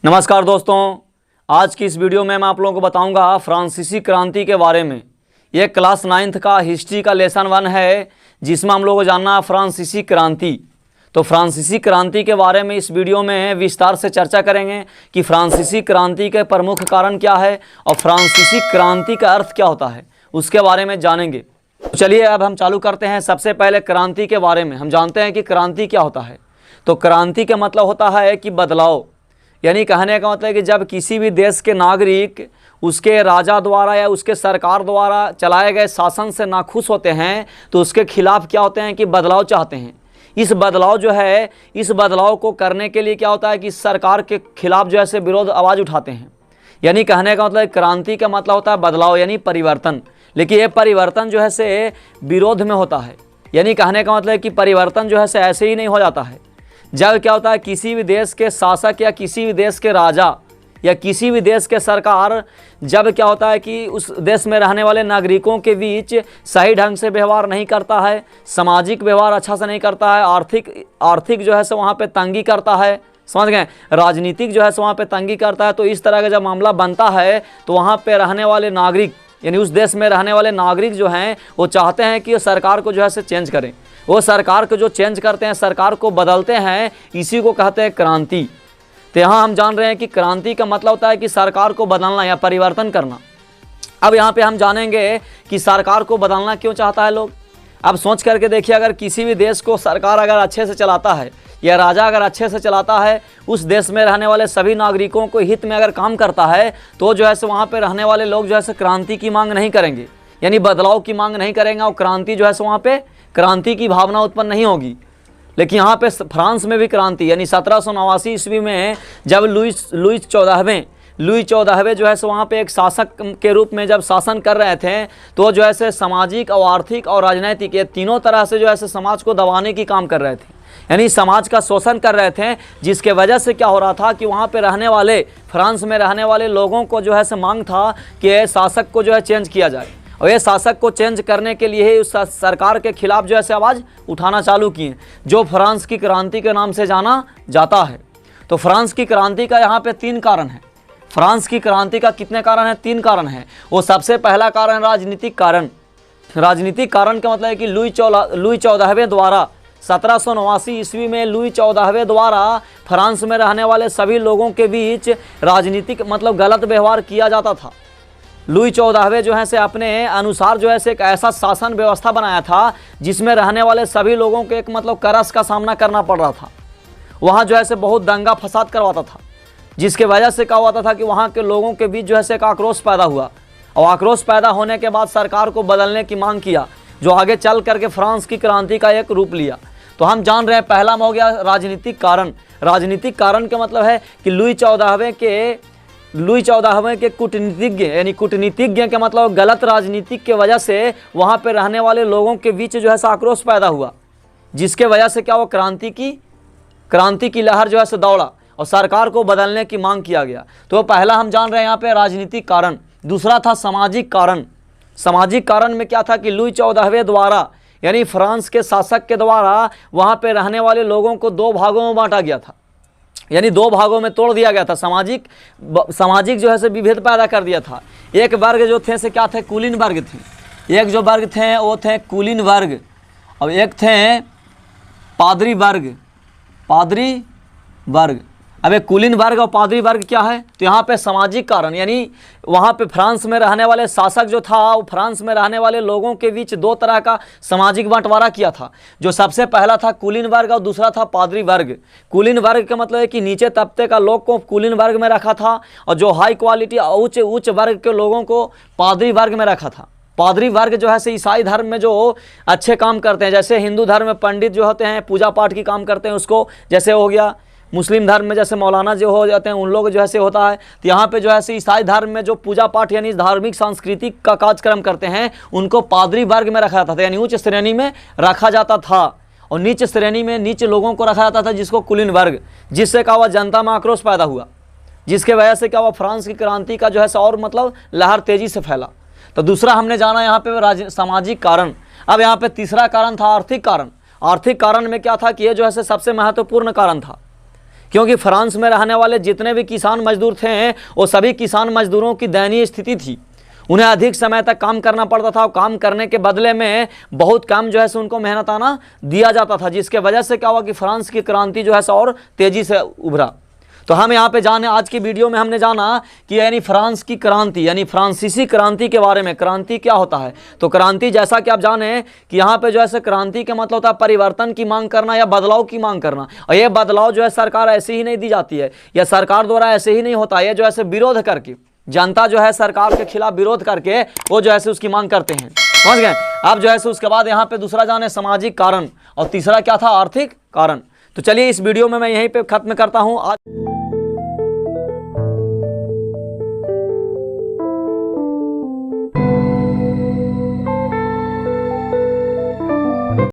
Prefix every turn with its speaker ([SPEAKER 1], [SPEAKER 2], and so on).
[SPEAKER 1] नमस्कार दोस्तों, आज की इस वीडियो में मैं आप लोगों को बताऊंगा फ्रांसीसी क्रांति के बारे में। यह क्लास 9th का हिस्ट्री का लेसन 1 है, जिसमें हम लोगों को जानना है फ्रांसीसी क्रांति। तो फ्रांसीसी क्रांति के बारे में इस वीडियो में विस्तार से चर्चा करेंगे कि फ्रांसीसी क्रांति के प्रमुख कारण क्या है और फ्रांसीसी क्रांति का अर्थ क्या होता है, उसके बारे में जानेंगे। तो चलिए अब हम चालू करते हैं। सबसे पहले क्रांति के बारे में हम जानते हैं कि क्रांति क्या होता है। तो क्रांति का मतलब होता है कि बदलाव, यानी कहने का मतलब है कि जब किसी भी देश के नागरिक उसके राजा द्वारा या उसके सरकार द्वारा चलाए गए शासन से नाखुश होते हैं तो उसके खिलाफ क्या होते हैं कि बदलाव चाहते हैं। इस बदलाव जो है, इस बदलाव को करने के लिए क्या होता है कि सरकार के खिलाफ जो है विरोध आवाज़ उठाते हैं। यानी कहने का मतलब क्रांति का मतलब होता है बदलाव यानी परिवर्तन। लेकिन ये परिवर्तन जो है से विरोध में होता है। यानी कहने का मतलब है कि परिवर्तन जो है से ऐसे ही नहीं हो जाता है। जब क्या होता है किसी भी देश के शासक या किसी भी देश के राजा या किसी भी देश के सरकार जब क्या होता है कि उस देश में रहने वाले नागरिकों के बीच सही ढंग से व्यवहार नहीं करता है, सामाजिक व्यवहार अच्छा से नहीं करता है, आर्थिक जो है से वहाँ पे तंगी करता है, समझ गए, राजनीतिक जो है से वहाँ पे तंगी करता है। तो इस तरह का जब मामला बनता है तो वहाँ पे रहने वाले नागरिक यानी उस देश में रहने वाले नागरिक जो हैं वो चाहते हैं कि सरकार को जो है से चेंज करें। वो सरकार को जो चेंज करते हैं, सरकार को बदलते हैं, इसी को कहते हैं क्रांति। तो यहाँ हम जान रहे हैं कि क्रांति का मतलब होता है कि सरकार को बदलना या परिवर्तन करना। अब यहाँ पे हम जानेंगे कि सरकार को बदलना क्यों चाहता है लोग। अब सोच करके देखिए, अगर किसी भी देश को सरकार अगर अच्छे से चलाता है या राजा अगर अच्छे से चलाता है, उस देश में रहने वाले सभी नागरिकों को हित में अगर काम करता है तो जो है से वहाँ पर रहने वाले लोग जो है से क्रांति की मांग नहीं करेंगे, यानी बदलाव की मांग नहीं करेंगे और क्रांति जो है से वहाँ पर क्रांति की भावना उत्पन्न नहीं होगी। लेकिन यहाँ पे फ्रांस में भी क्रांति यानी 1789 ईस्वी में जब लुई 14वें जो है सो वहाँ पे एक शासक के रूप में जब शासन कर रहे थे तो जो है से सामाजिक और आर्थिक और राजनीतिक ये तीनों तरह से जो है से समाज को दबाने की काम कर रहे थे, यानी समाज का शोषण कर रहे थे। जिसके वजह से क्या हो रहा था कि वहाँ पे रहने वाले फ्रांस में रहने वाले लोगों को जो है से मांग था कि शासक को जो है चेंज किया जाए और ये शासक को चेंज करने के लिए ही उस सरकार के खिलाफ जो है आवाज़ उठाना चालू किए, जो फ्रांस की क्रांति के नाम से जाना जाता है। तो फ्रांस की क्रांति का यहाँ पे 3 कारण है। फ्रांस की क्रांति का कितने कारण हैं? 3 कारण हैं। वो सबसे पहला कारण राजनीतिक कारण। राजनीतिक कारण का मतलब है कि लुई 14वें द्वारा 1789 ईस्वी में लुई 14वें द्वारा फ्रांस में रहने वाले सभी लोगों के बीच राजनीतिक मतलब गलत व्यवहार किया जाता था। लुई 14वें जो है से अपने अनुसार जो है से एक ऐसा शासन व्यवस्था बनाया था जिसमें रहने वाले सभी लोगों को एक मतलब करस का सामना करना पड़ रहा था। वहाँ जो है से बहुत दंगा फसाद करवाता था, जिसके वजह से क्या हुआ था कि वहाँ के लोगों के बीच जो है से एक आक्रोश पैदा हुआ और आक्रोश पैदा होने के बाद सरकार को बदलने की मांग किया, जो आगे चल करके फ्रांस की क्रांति का एक रूप लिया। तो हम जान रहे हैं पहला में हो गया राजनीतिक कारण। राजनीतिक कारण का मतलब है कि लुई 14वें के कूटनीतिज्ञ यानी कूटनीतिज्ञ के मतलब गलत राजनीतिक के वजह से वहाँ पे रहने वाले लोगों के बीच जो है आक्रोश पैदा हुआ, जिसके वजह से क्या हुआ क्रांति की लहर जो है दौड़ा और सरकार को बदलने की मांग किया गया। तो पहला हम जान रहे हैं यहाँ पे राजनीतिक कारण। दूसरा था सामाजिक कारण। सामाजिक कारण में क्या था कि लुई 14वें द्वारा यानी फ्रांस के शासक के द्वारा वहाँ पे रहने वाले लोगों को 2 भागों में बांटा गया था, यानी 2 भागों में तोड़ दिया गया था। सामाजिक जो है से विभेद पैदा कर दिया था। एक वर्ग जो थे से क्या थे? कुलीन वर्ग थे। एक जो वर्ग थे वो थे कुलीन वर्ग और एक थे पादरी वर्ग। अब एक कुलीन वर्ग और पादरी वर्ग क्या है? तो यहाँ पे सामाजिक कारण यानी वहाँ पे फ्रांस में रहने वाले शासक जो था वो फ्रांस में रहने वाले लोगों के बीच 2 तरह का सामाजिक बंटवारा किया था। जो सबसे पहला था कुलीन वर्ग और दूसरा था पादरी वर्ग। कुलीन वर्ग का मतलब है कि नीचे तबके का लोग को कुलीन वर्ग में रखा था और जो हाई क्वालिटी उच्च वर्ग के लोगों को पादरी वर्ग में रखा था। पादरी वर्ग जो है से ईसाई धर्म में जो अच्छे काम करते हैं, जैसे हिंदू धर्म में पंडित जो होते हैं पूजा पाठ की काम करते हैं उसको, जैसे हो गया मुस्लिम धर्म में जैसे मौलाना जो हो जाते हैं उन लोग जो है से होता है। तो यहाँ पे जो है से ईसाई धर्म में जो पूजा पाठ यानी धार्मिक सांस्कृतिक का कार्यक्रम करते हैं उनको पादरी वर्ग में रखा जाता था, यानी उच्च श्रेणी में रखा जाता था और नीच श्रेणी में नीच लोगों को रखा जाता था जिसको कुलीन वर्ग, जिससे क्या हुआ जनता में आक्रोश पैदा हुआ, जिसके वजह से क्या हुआ फ्रांस की क्रांति का जो है और मतलब लहर तेजी से फैला। तो दूसरा हमने जाना यहाँ पे सामाजिक कारण। अब यहाँ पे तीसरा कारण था आर्थिक कारण। आर्थिक कारण में क्या था कि ये जो है सबसे महत्वपूर्ण कारण था क्योंकि फ्रांस में रहने वाले जितने भी किसान मजदूर थे वो सभी किसान मजदूरों की दयनीय स्थिति थी। उन्हें अधिक समय तक काम करना पड़ता था और काम करने के बदले में बहुत कम जो है सो उनको मेहनताना दिया जाता था, जिसके वजह से क्या हुआ कि फ्रांस की क्रांति जो है सो और तेजी से उभरा। तो हम यहाँ पे जाने, आज की वीडियो में हमने जाना कि यानी फ्रांस की क्रांति यानी फ्रांसीसी क्रांति के बारे में। क्रांति क्या होता है? तो क्रांति जैसा कि आप जाने कि यहाँ पे जो है क्रांति का मतलब होता है परिवर्तन की मांग करना या बदलाव की मांग करना। और ये बदलाव जो है सरकार ऐसे ही नहीं दी जाती है, या सरकार द्वारा ऐसे ही नहीं होता है, ये जो है विरोध करके, जनता जो है सरकार के खिलाफ विरोध करके वो जो है उसकी मांग करते हैं। समझ गए? अब जो है उसके बाद यहाँ पे दूसरा जाने सामाजिक कारण, और तीसरा क्या था? आर्थिक कारण। तो चलिए इस वीडियो में मैं यहीं पे खत्म करता हूँ आज।